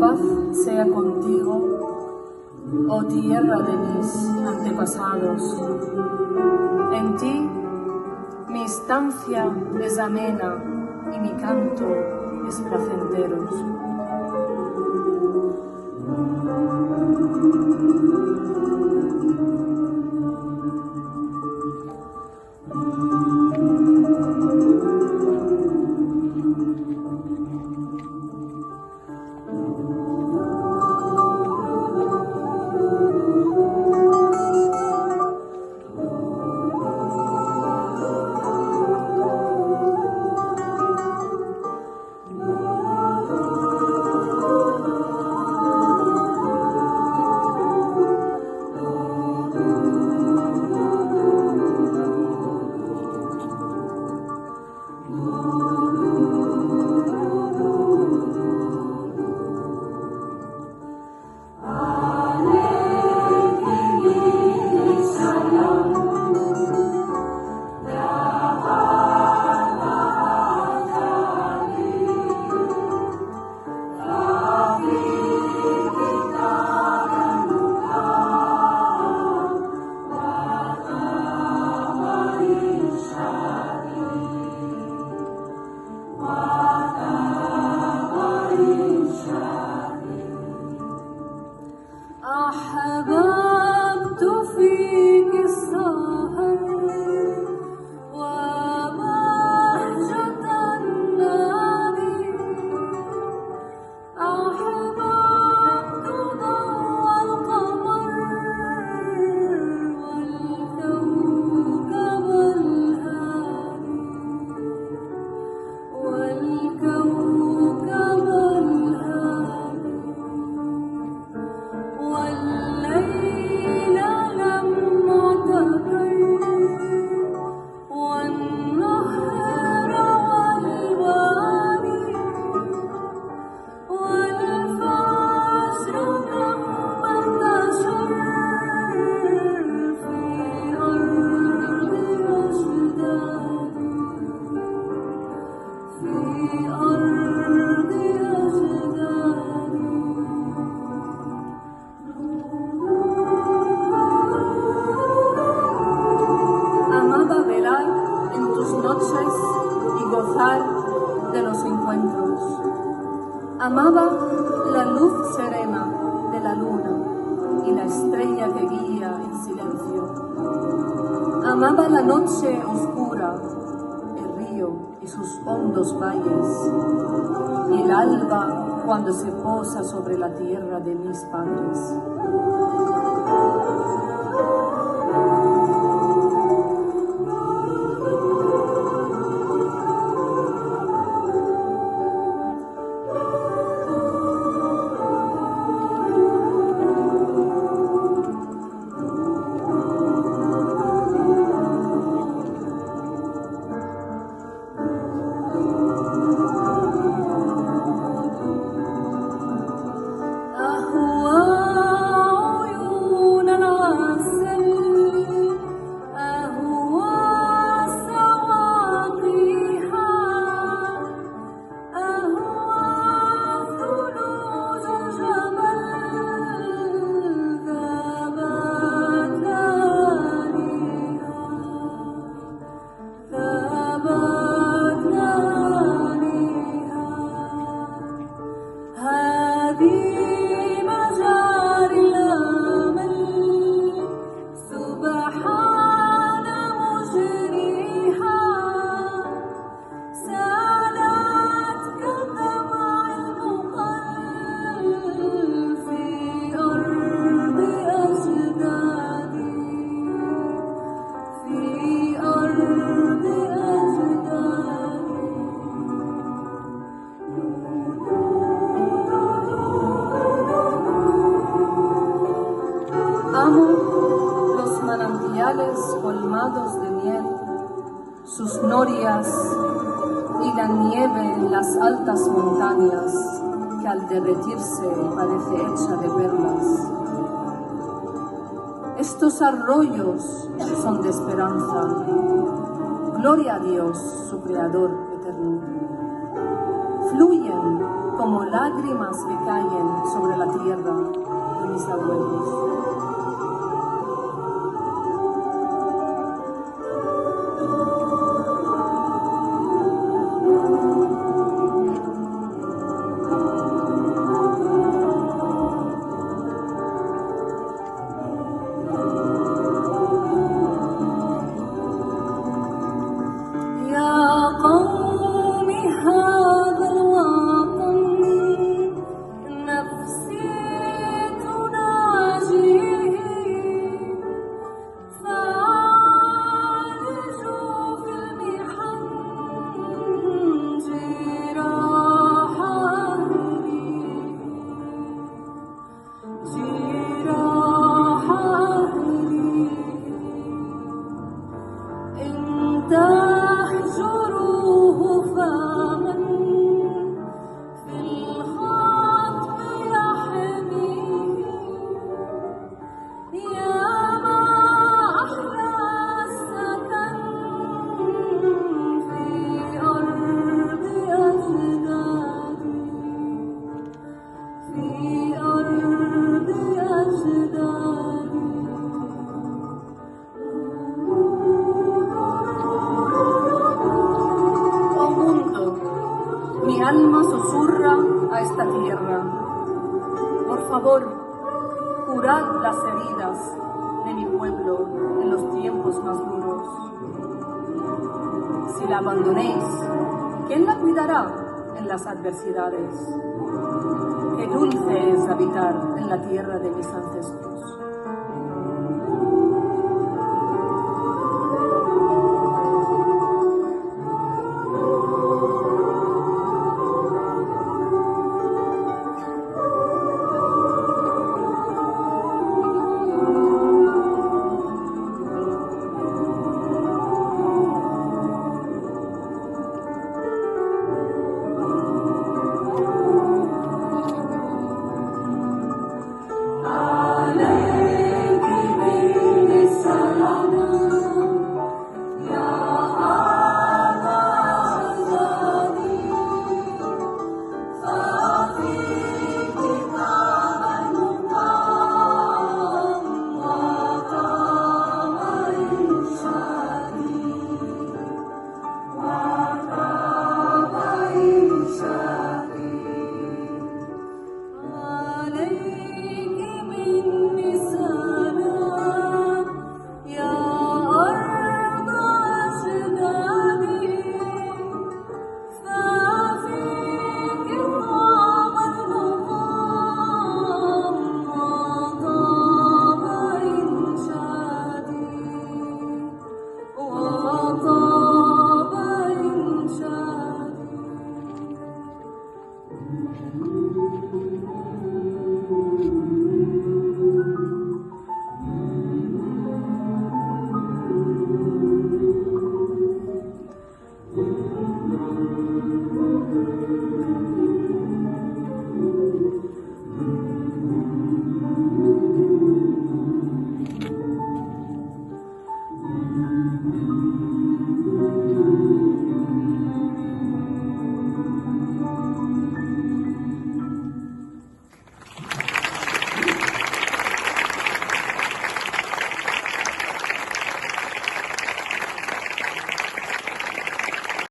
paz sea contigo, oh tierra de mis antepasados. En ti mi estancia es amena y mi canto es placentero. أحببت فيك السهر وبهجة النار، أحببت ضوء القمر والكوكب الهادي والليل لما تكر والنهر والوادي والفجر لما انتشر في أرض أجدادي في أرض أجدادي. Amaba velar en tus noches y gozar de los encuentros. Amaba la luz serena de la luna y la estrella que guía en silencio. Amaba la noche oscura, el río y sus hondos valles, y el alba cuando se posa sobre la tierra de mis padres. Amo los manantiales colmados de miel, sus norias y la nieve en las altas montañas que al derretirse parece hecha de perlas. Estos arroyos son de esperanza. Gloria a Dios, su Creador eterno. Fluyen como lágrimas que caen sobre la tierra de mis abuelos. Mi alma susurra a esta tierra. Por favor, curad las heridas de mi pueblo en los tiempos más duros. Si la abandonéis, ¿quién la cuidará en las adversidades? Qué dulce es habitar en la tierra de mis ancestros.